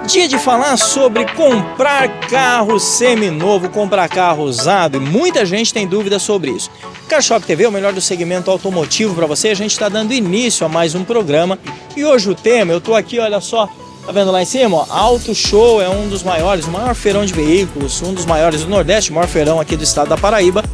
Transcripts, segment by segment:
Dia de falar sobre comprar carro seminovo, comprar carro usado, e muita gente tem dúvidas sobre isso. CarShop TV, o melhor do segmento automotivo para você, a gente está dando início a mais um programa e hoje o tema, eu estou aqui, olha só, tá vendo lá em cima? Ó, Auto Show é um dos maiores, o maior feirão de veículos, um dos maiores do Nordeste, o maior feirão aqui do estado da Paraíba,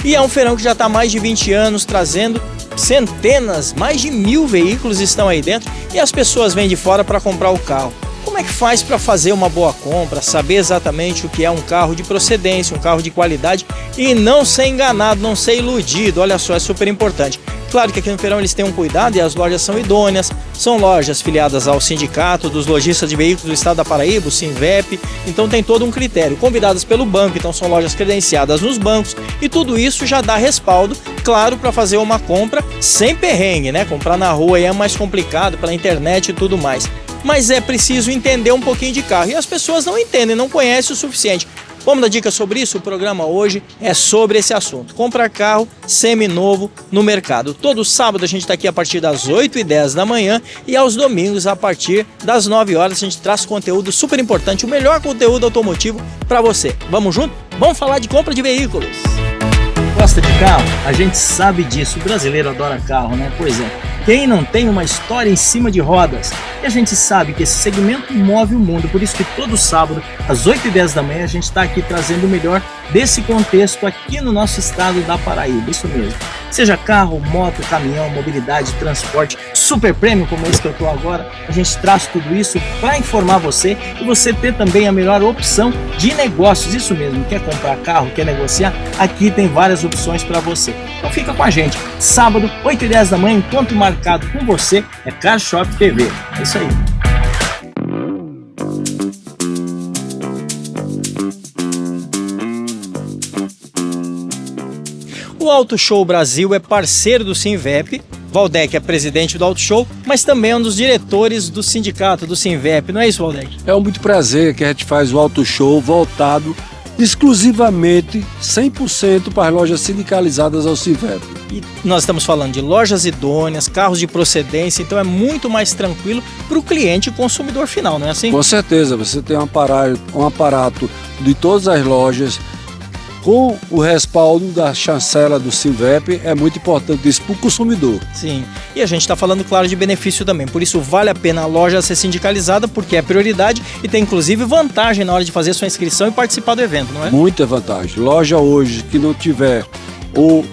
e é um feirão que já está há mais de 20 anos trazendo centenas, mais de 1000 veículos estão aí dentro e as pessoas vêm de fora para comprar o carro. Como é que faz para fazer uma boa compra, saber exatamente o que é um carro de procedência, um carro de qualidade e não ser enganado, não ser iludido? Olha só, é super importante. Claro que aqui no feirão eles têm um cuidado e as lojas são idôneas, são lojas filiadas ao Sindicato dos Lojistas de Veículos do Estado da Paraíba, o Sinvep, então tem todo um critério, convidadas pelo banco, então são lojas credenciadas nos bancos e tudo isso já dá respaldo, claro, para fazer uma compra sem perrengue, né? Comprar na rua aí é mais complicado, pela internet e tudo mais. Mas é preciso entender um pouquinho de carro e as pessoas não entendem, não conhecem o suficiente. Vamos dar dicas sobre isso? O programa hoje é sobre esse assunto. Comprar carro seminovo no mercado. Todo sábado a gente está aqui a partir das 8h10 da manhã e aos domingos a partir das 9 horas a gente traz conteúdo super importante, o melhor conteúdo automotivo para você. Vamos junto? Vamos falar de compra de veículos. Gosta de carro? A gente sabe disso. O brasileiro adora carro, né? Pois é. Quem não tem uma história em cima de rodas? E a gente sabe que esse segmento move o mundo, por isso que todo sábado, às 8h10 da manhã, a gente está aqui trazendo o melhor desse contexto aqui no nosso estado da Paraíba, isso mesmo. Seja carro, moto, caminhão, mobilidade, transporte, super prêmio como esse que eu estou agora, a gente traz tudo isso para informar você e você ter também a melhor opção de negócios, isso mesmo, quer comprar carro, quer negociar, aqui tem várias opções para você. Então fica com a gente, sábado, 8h10 da manhã, encontro marcado com você, é CarShop TV, é isso aí. O Auto Show Brasil é parceiro do Sinvep, Valdec é presidente do Auto Show, mas também é um dos diretores do sindicato do Sinvep, não é isso, Valdec? É muito prazer que a gente faz o Auto Show voltado exclusivamente 100% para as lojas sindicalizadas ao Sinvep. E nós estamos falando de lojas idôneas, carros de procedência, então é muito mais tranquilo para o cliente e consumidor final, não é assim? Com certeza, você tem um aparato de todas as lojas, com o respaldo da chancela do Sinvep, é muito importante isso para o consumidor. Sim, e a gente está falando, claro, de benefício também, por isso vale a pena a loja ser sindicalizada, porque é prioridade e tem inclusive vantagem na hora de fazer sua inscrição e participar do evento, não é? Muita vantagem. Loja hoje que não tiver o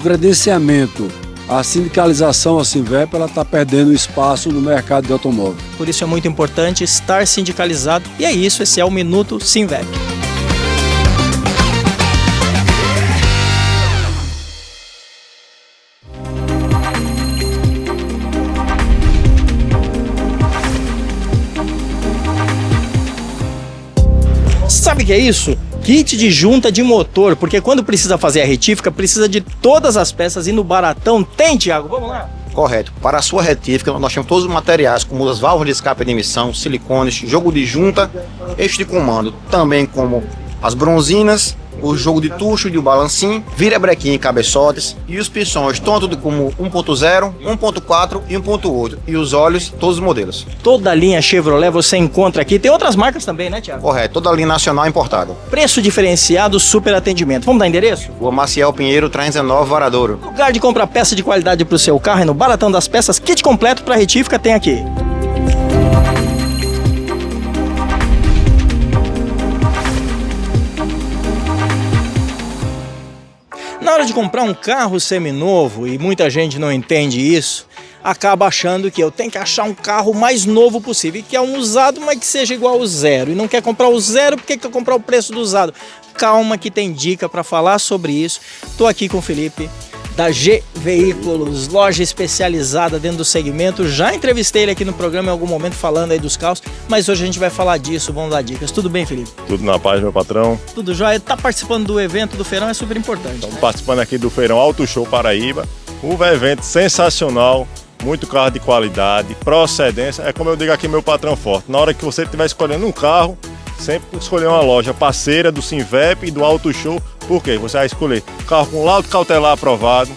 credenciamento, a sindicalização ao Sinvep, ela está perdendo espaço no mercado de automóvel. Por isso é muito importante estar sindicalizado e é isso, esse é o Minuto Sinvep. Sabe o que é isso? Kit de junta de motor, porque quando precisa fazer a retífica, precisa de todas as peças e no Baratão tem, Thiago? Vamos lá? Correto. Para a sua retífica, nós temos todos os materiais, como as válvulas de escape de emissão, silicones, jogo de junta, eixo de comando, também como as bronzinas, o jogo de tucho e o balancim, virabrequim e cabeçotes, e os pistões, tanto como 1.0, 1.4 e 1.8, e os olhos, todos os modelos. Toda a linha Chevrolet você encontra aqui, tem outras marcas também, né, Thiago? Correto, toda a linha nacional importada. Preço diferenciado, super atendimento. Vamos dar endereço? Rua Maciel Pinheiro, 319, Varadouro. Lugar de comprar peça de qualidade para o seu carro é no Baratão das Peças, kit completo para retífica tem aqui. Na hora de comprar um carro seminovo, e muita gente não entende isso, acaba achando que eu tenho que achar um carro mais novo possível, e que é um usado, mas que seja igual ao zero, e não quer comprar o zero porque quer comprar o preço do usado. Calma que tem dica para falar sobre isso. Estou aqui com o Felipe, da G Veículos, loja especializada dentro do segmento. Já entrevistei ele aqui no programa em algum momento falando aí dos carros, mas hoje a gente vai falar disso, vamos dar dicas. Tudo bem, Felipe? Tudo na paz, meu patrão. Tudo jóia. Tá participando do evento do feirão, é super importante. Estamos participando aqui do Feirão Auto Show Paraíba. Um evento sensacional, muito carro de qualidade, procedência. É como eu digo aqui, meu patrão forte. Na hora que você estiver escolhendo um carro, sempre escolher uma loja parceira do Sinvep e do Auto Show. Por quê? Você vai escolher carro com laudo cautelar aprovado,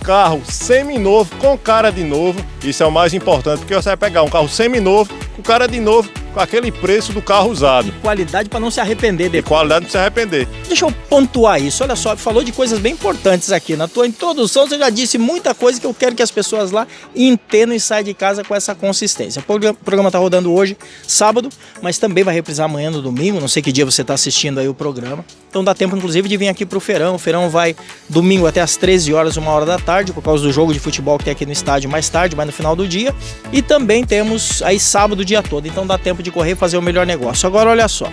carro seminovo com cara de novo. Isso é o mais importante, porque você vai pegar um carro seminovo com cara de novo com aquele preço do carro usado. Qualidade para não se arrepender E depois. qualidade não se arrepender. Deixa eu pontuar isso. Olha só, falou de coisas bem importantes aqui. Na tua introdução você já disse muita coisa que eu quero que as pessoas lá entendam e saiam de casa com essa consistência. O programa está rodando hoje, sábado, mas também vai reprisar amanhã no domingo. Não sei que dia você está assistindo aí o programa. Então dá tempo, inclusive, de vir aqui pro Feirão. O Feirão vai domingo até às 13 horas, 1h da tarde, por causa do jogo de futebol que tem aqui no estádio mais tarde, mais no final do dia. E também temos aí sábado o dia todo. Então dá tempo de correr e fazer o melhor negócio. Agora olha só.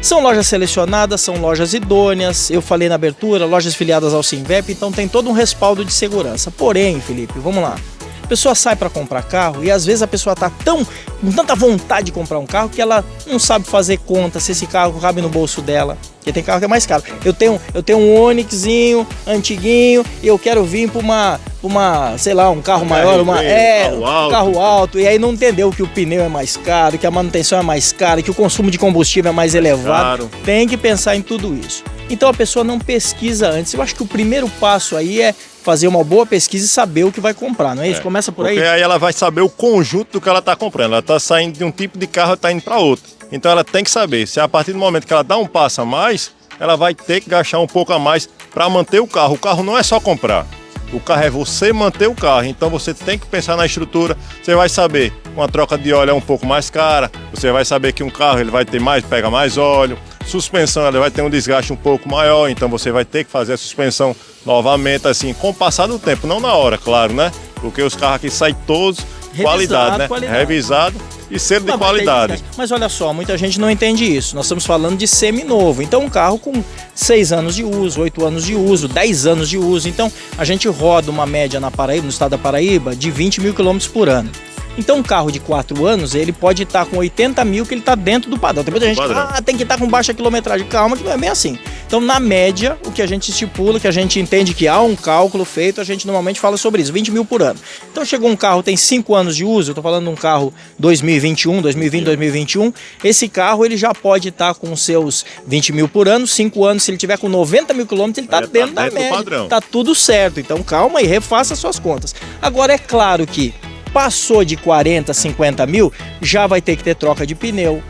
São lojas selecionadas, são lojas idôneas, eu falei na abertura, lojas filiadas ao Sinvep, então tem todo um respaldo de segurança. Porém, Felipe, vamos lá. A pessoa sai para comprar carro e às vezes a pessoa tá com tanta vontade de comprar um carro que ela não sabe fazer conta se esse carro cabe no bolso dela. Porque tem carro que é mais caro. Eu tenho um Onixzinho, antiguinho, e eu quero vir para uma, sei lá, um carro maior, um carro alto, e aí não entendeu que o pneu é mais caro, que a manutenção é mais cara, que o consumo de combustível é mais elevado. Claro. Tem que pensar em tudo isso. Então a pessoa não pesquisa antes. Eu acho que o primeiro passo aí é fazer uma boa pesquisa e saber o que vai comprar, não é isso? Começa por aí. Porque aí ela vai saber o conjunto do que ela está comprando. Ela está saindo de um tipo de carro e está indo para outro. Então ela tem que saber. Se a partir do momento que ela dá um passo a mais, ela vai ter que gastar um pouco a mais para manter o carro. O carro não é só comprar. O carro é você manter o carro. Então você tem que pensar na estrutura. Você vai saber que uma troca de óleo é um pouco mais cara. Você vai saber que um carro ele vai ter pega mais óleo. Suspensão ela vai ter um desgaste um pouco maior, então você vai ter que fazer a suspensão novamente, assim, com o passar do tempo, não na hora, claro, né? Porque os carros aqui saem todos qualidade, né? Revisado e selo de qualidade. Mas olha só, muita gente não entende isso. Nós estamos falando de seminovo. Então um carro com 6 anos de uso, 8 anos de uso, 10 anos de uso. Então a gente roda uma média na Paraíba, no estado da Paraíba, de 20 mil quilômetros por ano. Então um carro de 4 anos, ele pode estar com 80 mil que ele está dentro do padrão. Tem muita gente que tem que estar com baixa quilometragem. Calma que não é bem assim. Então na média, o que a gente estipula, que a gente entende que há um cálculo feito, a gente normalmente fala sobre isso, 20 mil por ano. Então chegou um carro, tem 5 anos de uso, eu estou falando de um carro 2021, 2020, 2021, esse carro ele já pode estar com seus 20 mil por ano, 5 anos, se ele tiver com 90 mil quilômetros, ele está dentro da média. Está tudo certo, então calma e refaça suas contas. Agora é claro que passou de 40, 50 mil, já vai ter que ter troca de pneu.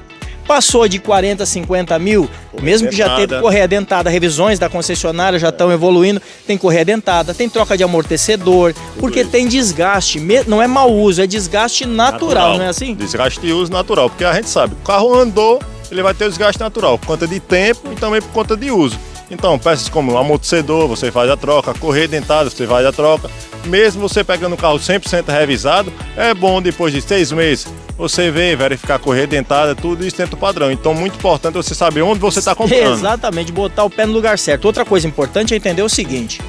Passou de 40, 50 mil, mesmo que já teve correia dentada, revisões da concessionária já estão evoluindo, tem correia dentada, tem troca de amortecedor, porque tem desgaste, não é mau uso, é desgaste natural, não é assim? Desgaste de uso natural, porque a gente sabe, o carro andou, ele vai ter o desgaste natural, por conta de tempo e também por conta de uso. Então, peças como amortecedor, você faz a troca, correia dentada, você faz a troca. Mesmo você pegando o carro 100% revisado, é bom depois de 6 meses você ver, verificar a correia dentada, tudo isso dentro do padrão. Então, muito importante você saber onde você está comprando. Exatamente, botar o pé no lugar certo. Outra coisa importante é entender o seguinte: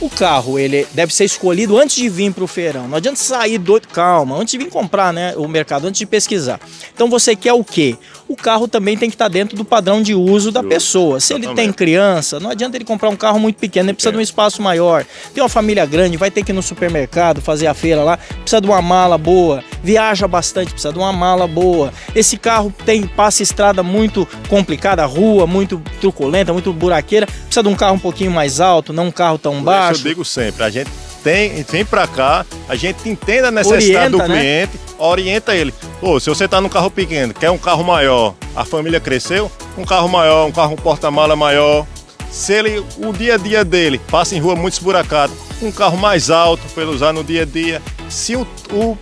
o carro, ele deve ser escolhido antes de vir para o feirão. Não adianta sair doido, calma, antes de vir comprar, né, o mercado, antes de pesquisar. Então você quer o quê? O carro também tem que estar dentro do padrão de uso da pessoa. Se ele tem criança, não adianta ele comprar um carro muito pequeno, ele precisa de um espaço maior. Tem uma família grande, vai ter que ir no supermercado, fazer a feira lá, precisa de uma mala boa, viaja bastante, precisa de uma mala boa. Esse carro passa estrada muito complicada, rua muito truculenta, muito buraqueira, precisa de um carro um pouquinho mais alto, não um carro tão baixo. Eu digo sempre, a gente vem pra cá, a gente entende a necessidade do cliente, orienta ele. Pô, se você tá num carro pequeno, quer um carro maior, a família cresceu, um carro maior, um carro porta-mala maior. Se ele, o dia a dia dele passa em rua muito esburacada, um carro mais alto para ele usar no dia a dia. Se o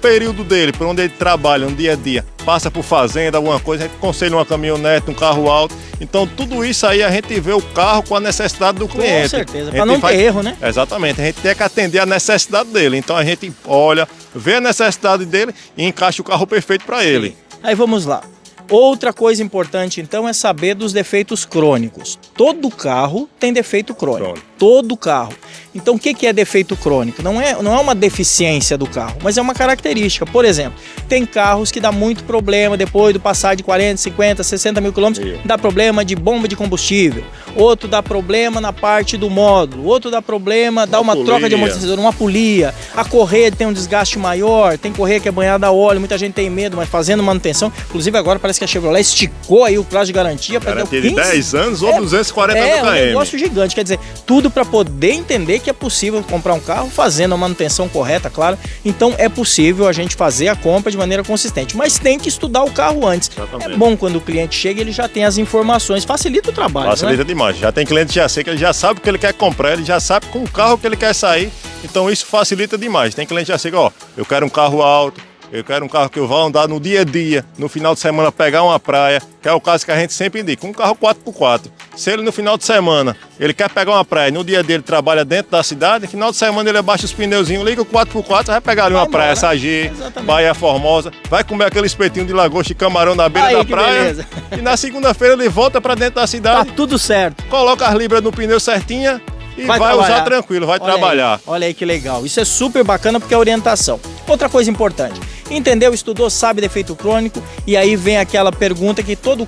período dele, por onde ele trabalha no dia a dia, passa por fazenda, alguma coisa, a gente aconselha uma caminhonete, um carro alto. Então tudo isso aí a gente vê o carro com a necessidade do cliente. Com certeza, para não ter erro, né? Exatamente, a gente tem que atender a necessidade dele. Então a gente olha, vê a necessidade dele e encaixa o carro perfeito para ele. Aí vamos lá. Outra coisa importante, então, é saber dos defeitos crônicos. Todo carro tem defeito crônico. Todo carro. Então, o que é defeito crônico? Não é uma deficiência do carro, mas é uma característica. Por exemplo, tem carros que dá muito problema depois do passar de 40, 50, 60 mil quilômetros, dá problema de bomba de combustível. Outro dá problema na parte do módulo. Outro dá problema, dá uma troca de amortecedor, uma polia. A correia tem um desgaste maior, tem correia que é banhada a óleo, muita gente tem medo, mas fazendo manutenção. Inclusive agora parece que a Chevrolet esticou aí o prazo de garantia. Garantia de 10 anos ou 240 mil km. É um negócio gigante, quer dizer, tudo tudo para poder entender que é possível comprar um carro fazendo a manutenção correta, claro. Então é possível a gente fazer a compra de maneira consistente, mas tem que estudar o carro antes. Exatamente. É bom quando o cliente chega, ele já tem as informações, facilita o trabalho. Facilita né? demais. Já tem cliente que já sei que ele já sabe o que ele quer comprar, ele já sabe com o carro que ele quer sair. Então isso facilita demais. Tem cliente que já sei que, ó, eu quero um carro alto, eu quero um carro que eu vá andar no dia a dia, no final de semana pegar uma praia, que é o caso que a gente sempre indica. Um carro 4x4. Se ele no final de semana, ele quer pegar uma praia, no dia dele trabalha dentro da cidade, no final de semana ele abaixa os pneuzinhos, liga o 4x4, vai pegar ali uma praia, Sagi, Baía Formosa, vai comer aquele espetinho de lagosta e camarão na beira da praia. Beleza. E na segunda-feira ele volta para dentro da Tá cidade, tudo certo. coloca as libras no pneu certinha e vai trabalhar. usar tranquilo, vai trabalhar. Olha aí que legal. Isso é super bacana porque é orientação. Outra coisa importante. Entendeu, estudou, sabe defeito crônico e aí vem aquela pergunta que todo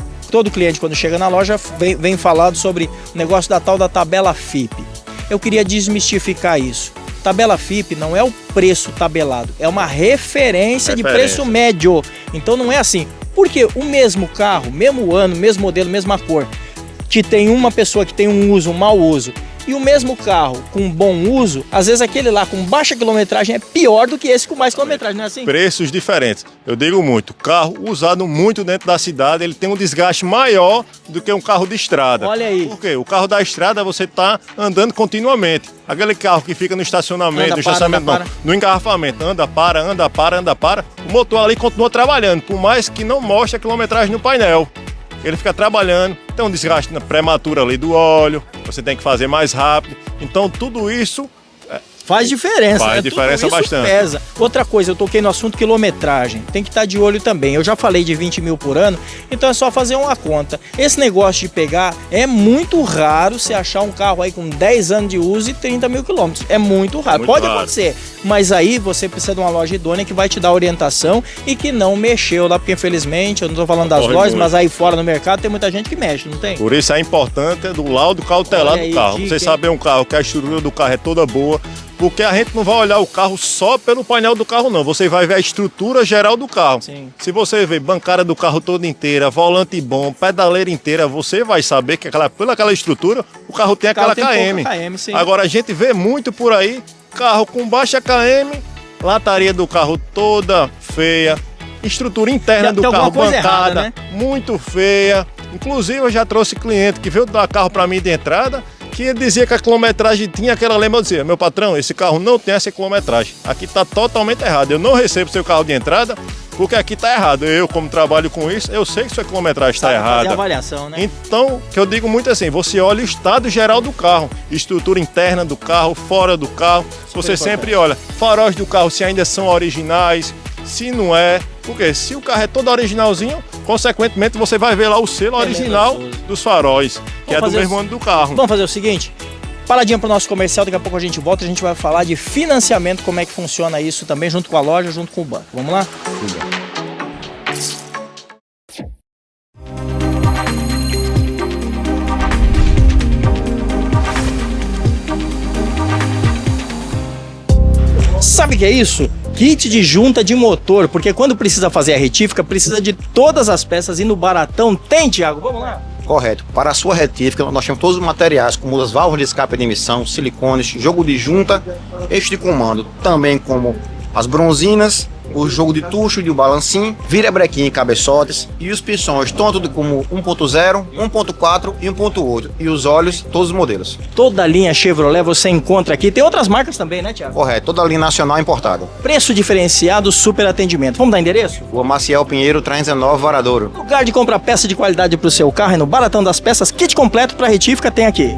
cliente quando chega na loja vem falado sobre o negócio da tal da tabela FIP. Eu queria desmistificar isso. Tabela FIP não é o preço tabelado, é uma referência de preço médio. Então não é assim. Porque o mesmo carro, mesmo ano, mesmo modelo, mesma cor, que tem uma pessoa que tem um uso, um mau uso, e o mesmo carro com bom uso, às vezes aquele lá com baixa quilometragem é pior do que esse com mais quilometragem, não é assim? Preços diferentes. Eu digo muito, carro usado muito dentro da cidade, ele tem um desgaste maior do que um carro de estrada. Olha aí. Por quê? O carro da estrada você está andando continuamente. Aquele carro que fica no estacionamento, no engarrafamento, anda, para, o motor ali continua trabalhando, por mais que não mostre a quilometragem no painel. Ele fica trabalhando, tem um desgaste prematuro ali do óleo, você tem que fazer mais rápido. Então tudo isso faz diferença. Faz diferença bastante. Pesa. Outra coisa, eu toquei no assunto quilometragem. Tem que estar de olho também. Eu já falei de 20 mil por ano, então é só fazer uma conta. Esse negócio de pegar, é muito raro você achar um carro aí com 10 anos de uso e 30 mil quilômetros. É muito raro. Pode acontecer, mas aí você precisa de uma loja idônea que vai te dar orientação e que não mexeu lá, porque infelizmente, eu não estou falando das lojas, mas aí fora no mercado tem muita gente que mexe, não tem? Por isso é importante do laudo cautelar do carro. Você saber um carro que a estrutura do carro é toda boa, porque a gente não vai olhar o carro só pelo painel do carro, não. Você vai ver a estrutura geral do carro. Sim. Se você ver bancada do carro toda inteira, volante bom, pedaleira inteira, você vai saber que pela aquela estrutura, o carro tem aquela KM. Sim. Agora a gente vê muito por aí, carro com baixa KM, lataria do carro toda feia, estrutura interna do carro bancada, errada, né? Muito feia. Inclusive eu já trouxe cliente que veio dar carro para mim de entrada, que ele dizia que a quilometragem tinha aquela lembra, eu dizia, meu patrão, esse carro não tem essa quilometragem, aqui está totalmente errado, eu não recebo seu carro de entrada, porque aqui está errado. Eu, como trabalho com isso, eu sei que sua quilometragem está errada. Fazer avaliação, né? Então, que eu digo muito assim, você olha o estado geral do carro, estrutura interna do carro, fora do carro, você sempre olha faróis do carro se ainda são originais, se não é, porque se o carro é todo originalzinho, consequentemente você vai ver lá o selo original dos faróis, que é do mesmo ano do carro. Vamos fazer o seguinte, paradinha para o nosso comercial, daqui a pouco a gente volta e a gente vai falar de financiamento, como é que funciona isso também, junto com a loja, junto com o banco. Vamos lá? Sabe o que é isso? Kit de junta de motor, porque quando precisa fazer a retífica, precisa de todas as peças e no Baratão tem, Thiago? Vamos lá? Correto. Para a sua retífica, nós temos todos os materiais, como as válvulas de escape de emissão, silicones, jogo de junta, eixo de comando, também como as bronzinas, o jogo de tucho e o balancim, vira-brequim e cabeçotes, e os pistões, tanto como 1.0, 1.4 e 1.8, e os óleos, todos os modelos. Toda a linha Chevrolet você encontra aqui, tem outras marcas também, né, Thiago? Correto, toda a linha nacional importada. Preço diferenciado, super atendimento. Vamos dar endereço? Rua Maciel Pinheiro, 319, Varadouro. Lugar de comprar peça de qualidade para o seu carro é no Baratão das Peças, kit completo para retífica tem aqui.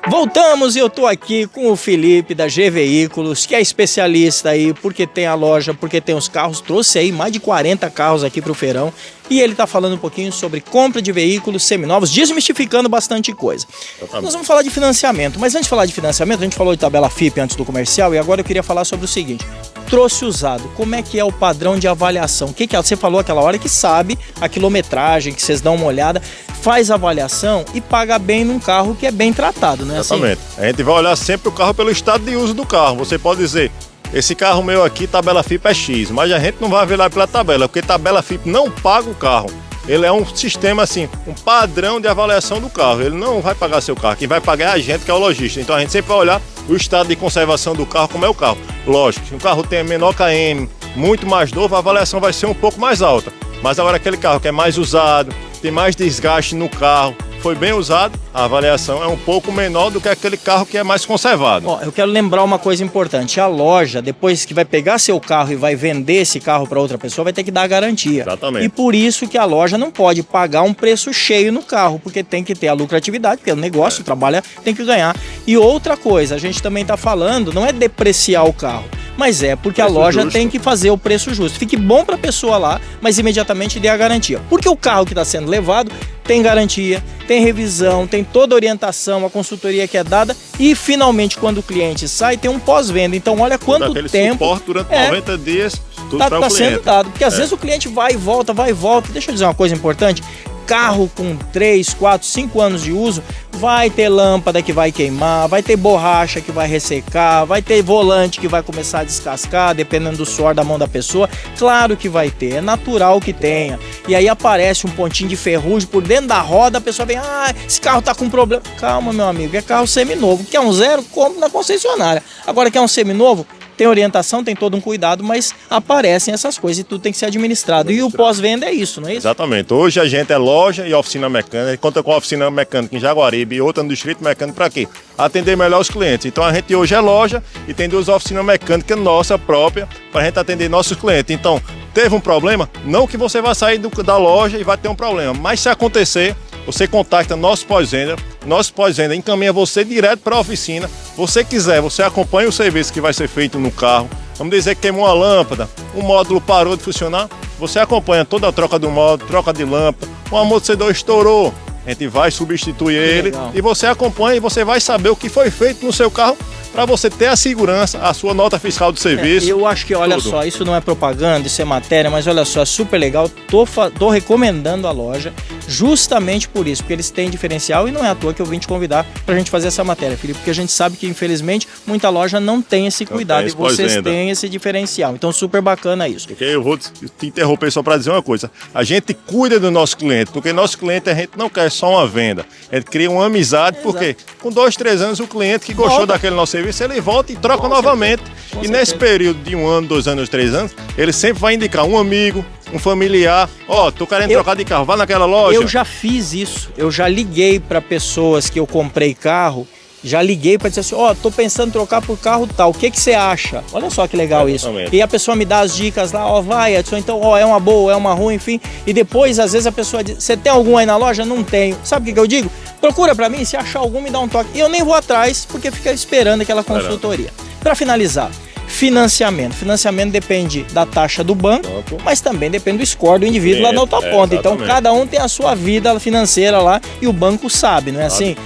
Voltamos e eu tô aqui com o Felipe da G Veículos, que é especialista aí, porque tem a loja, porque tem os carros, trouxe aí mais de 40 carros aqui pro feirão, e ele tá falando um pouquinho sobre compra de veículos seminovos, desmistificando bastante coisa. Nós vamos falar de financiamento, mas antes de falar de financiamento, a gente falou de tabela FIP antes do comercial, e agora eu queria falar sobre o seguinte, trouxe usado, como é que é o padrão de avaliação? O que você falou aquela hora que sabe a quilometragem, que vocês dão uma olhada, faz a avaliação e paga bem num carro que é bem tratado, né? Exatamente. Assim? A gente vai olhar sempre o carro pelo estado de uso do carro. Você pode dizer, esse carro meu aqui, tabela FIP é X, mas a gente não vai ver lá pela tabela, porque tabela FIP não paga o carro. ele é um sistema assim, um padrão de avaliação do carro. Ele não vai pagar seu carro, quem vai pagar é a gente, que é o lojista. Então a gente sempre vai olhar o estado de conservação do carro, como é o carro. Lógico, se o carro tem menor KM, muito mais novo, a avaliação vai ser um pouco mais alta. Mas agora aquele carro que é mais usado, tem mais desgaste no carro, foi bem usado, a avaliação é um pouco menor do que aquele carro que é mais conservado. Ó, eu quero lembrar uma coisa importante. A loja, depois que vai pegar seu carro e vai vender esse carro para outra pessoa, vai ter que dar a garantia. Exatamente. E por isso que a loja não pode pagar um preço cheio no carro, porque tem que ter a lucratividade, porque o negócio, trabalha, tem que ganhar. E outra coisa, a gente também está falando, não é depreciar o carro, mas é porque a loja justo. tem que fazer o preço justo. Fique bom para a pessoa lá, mas imediatamente dê a garantia. Porque o carro que está sendo levado tem garantia, tem revisão, tem toda a orientação, a consultoria que é dada e finalmente quando o cliente sai tem um pós-venda. Então olha quanto tempo suporte durante 90 dias, tudo para o tá cliente. sendo dado. Porque às vezes o cliente vai e volta. Deixa eu dizer uma coisa importante. Carro com 3, 4, 5 anos de uso, vai ter lâmpada que vai queimar, vai ter borracha que vai ressecar, vai ter volante que vai começar a descascar, dependendo do suor da mão da pessoa. Claro que vai ter, é natural que tenha. E aí aparece um pontinho de ferrugem por dentro da roda, a pessoa vem, esse carro tá com problema. Calma, meu amigo, é carro seminovo. Quer um zero? Compre na concessionária. Agora quer um seminovo? Tem orientação, tem todo um cuidado, mas aparecem essas coisas e tudo tem que ser administrado. E o pós-venda é isso, não é isso? Exatamente. Hoje a gente é loja e oficina mecânica. A gente conta com a oficina mecânica em Jaguaribe e outra no Distrito Mecânico para quê? Atender melhor os clientes. Então a gente hoje é loja e tem 2 oficinas mecânicas nossa própria para a gente atender nossos clientes. Então, teve um problema? Não que você vai sair da loja e vai ter um problema, mas se acontecer, você contacta nosso pós-venda encaminha você direto para a oficina. Você quiser, você acompanha o serviço que vai ser feito no carro. Vamos dizer que queimou uma lâmpada, um módulo parou de funcionar, você acompanha toda a troca do módulo, troca de lâmpada, um amortecedor estourou, a gente vai substituir ele e você acompanha e você vai saber o que foi feito no seu carro para você ter a segurança, a sua nota fiscal do serviço. Eu acho que, olha só, isso não é propaganda, isso é matéria, mas olha só, é super legal. Tô recomendando a loja justamente por isso, porque eles têm diferencial e não é à toa que eu vim te convidar pra gente fazer essa matéria, Felipe, porque a gente sabe que, infelizmente, muita loja não tem esse cuidado e vocês têm esse diferencial. Então, super bacana isso. Porque eu vou te interromper só para dizer uma coisa. A gente cuida do nosso cliente, porque nosso cliente a gente não quer só uma venda. A gente cria uma amizade, porque com 2, 3 anos o cliente que gostou daquele nosso serviço, ele volta e troca novamente. E nesse período de 1 ano, 2 anos, 3 anos, ele sempre vai indicar um amigo, um familiar. Tô querendo trocar de carro, vá naquela loja. Eu já fiz isso. Eu já liguei para pessoas que eu comprei carro. Já liguei para dizer assim, tô pensando em trocar por carro tal, o que você acha? Olha só que legal isso. E a pessoa me dá as dicas lá, vai, Edson, então, é uma boa, é uma ruim, enfim. E depois, às vezes, a pessoa diz, você tem algum aí na loja? Não tenho. Sabe o que eu digo? Procura para mim, se achar algum, me dá um toque. E eu nem vou atrás, porque fica esperando aquela consultoria. Para finalizar, financiamento. Financiamento depende da taxa do banco, mas também depende do score do indivíduo lá na outra ponta. Então, cada um tem a sua vida financeira lá e o banco sabe, não é assim?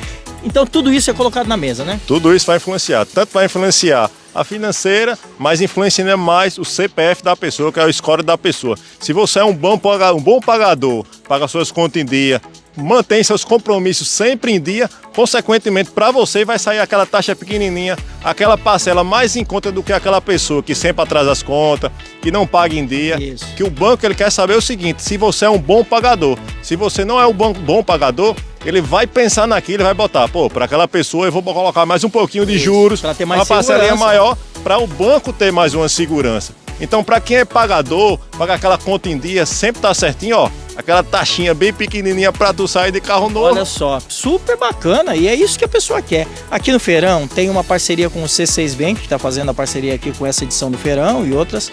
Então tudo isso é colocado na mesa, né? Tudo isso vai influenciar. Tanto vai influenciar a financeira, mas influencia mais o CPF da pessoa, que é o score da pessoa. Se você é um bom pagador, paga suas contas em dia, mantém seus compromissos sempre em dia, consequentemente para você vai sair aquela taxa pequenininha, aquela parcela mais em conta do que aquela pessoa que sempre atrasa as contas, que não paga em dia. Isso. Que o banco ele quer saber o seguinte, se você é um bom pagador. Se você não é um bom pagador, ele vai pensar naquilo, ele vai botar, para aquela pessoa eu vou colocar mais um pouquinho de juros, para ter mais uma parcelinha maior, para o banco ter mais uma segurança. Então, para quem é pagador, paga aquela conta em dia, sempre tá certinho, aquela taxinha bem pequenininha para tu sair de carro novo. Olha só, super bacana e é isso que a pessoa quer. Aqui no Feirão tem uma parceria com o C6 Bank, que está fazendo a parceria aqui com essa edição do Feirão e outras.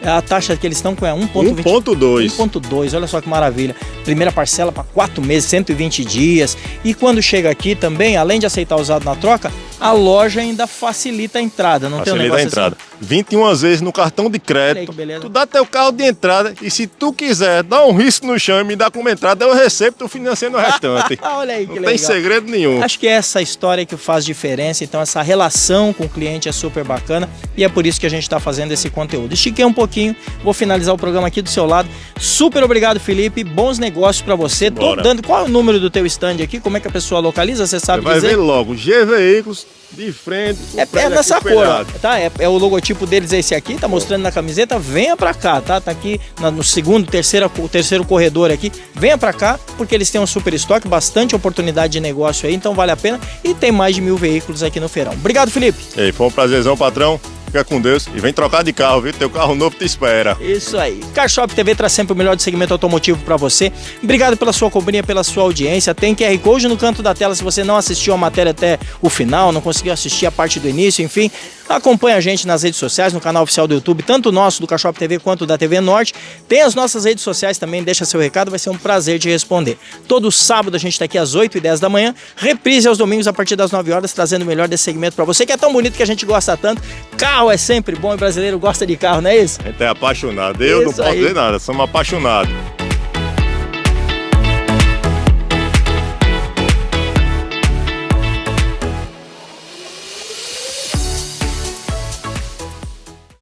A taxa que eles estão com é 1,2. 1,2, olha só que maravilha. Primeira parcela para 4 meses, 120 dias. E quando chega aqui também, além de aceitar usado na troca, a loja ainda facilita a entrada. Não facilita tem um negócio a entrada. Assim? 21 vezes no cartão de crédito. Aí, tu dá teu carro de entrada e se tu quiser dar um risco no chão e me dar como entrada, eu recebo, tu financiando o restante. Olha aí que legal. Não tem segredo nenhum. Acho que é essa história que faz diferença. Então essa relação com o cliente é super bacana e é por isso que a gente está fazendo esse conteúdo. Estiquei um pouquinho, vou finalizar o programa aqui do seu lado. Super obrigado, Felipe. Bons negócios para você. Tô dando. Qual é o número do teu stand aqui? Como é que a pessoa localiza? Você sabe dizer? Vai ver logo. G Veículos de frente. É nessa cor, tá? É o logotipo logotipo deles é esse aqui, tá mostrando na camiseta, venha pra cá, tá? Tá aqui no terceiro corredor aqui, venha pra cá, porque eles têm um super estoque, bastante oportunidade de negócio aí, então vale a pena, e tem mais de 1000 veículos aqui no feirão. Obrigado, Felipe. Ei, foi um prazerzão, patrão. Fica com Deus e vem trocar de carro, viu? Teu carro novo te espera. Isso aí. CarShop TV traz sempre o melhor do segmento automotivo para você. Obrigado pela sua companhia, pela sua audiência. Tem QR Code no canto da tela se você não assistiu a matéria até o final, não conseguiu assistir a parte do início, enfim. Acompanhe a gente nas redes sociais, no canal oficial do YouTube, tanto o nosso, do CarShop TV, quanto da TV Norte. Tem as nossas redes sociais também, deixa seu recado, vai ser um prazer te responder. Todo sábado a gente está aqui às 8h10 da manhã, reprise aos domingos a partir das 9 horas, trazendo o melhor desse segmento para você, que é tão bonito, que a gente gosta tanto. Carro é sempre bom e brasileiro gosta de carro, não é isso? A gente é apaixonado. Eu não posso dizer nada, somos apaixonados.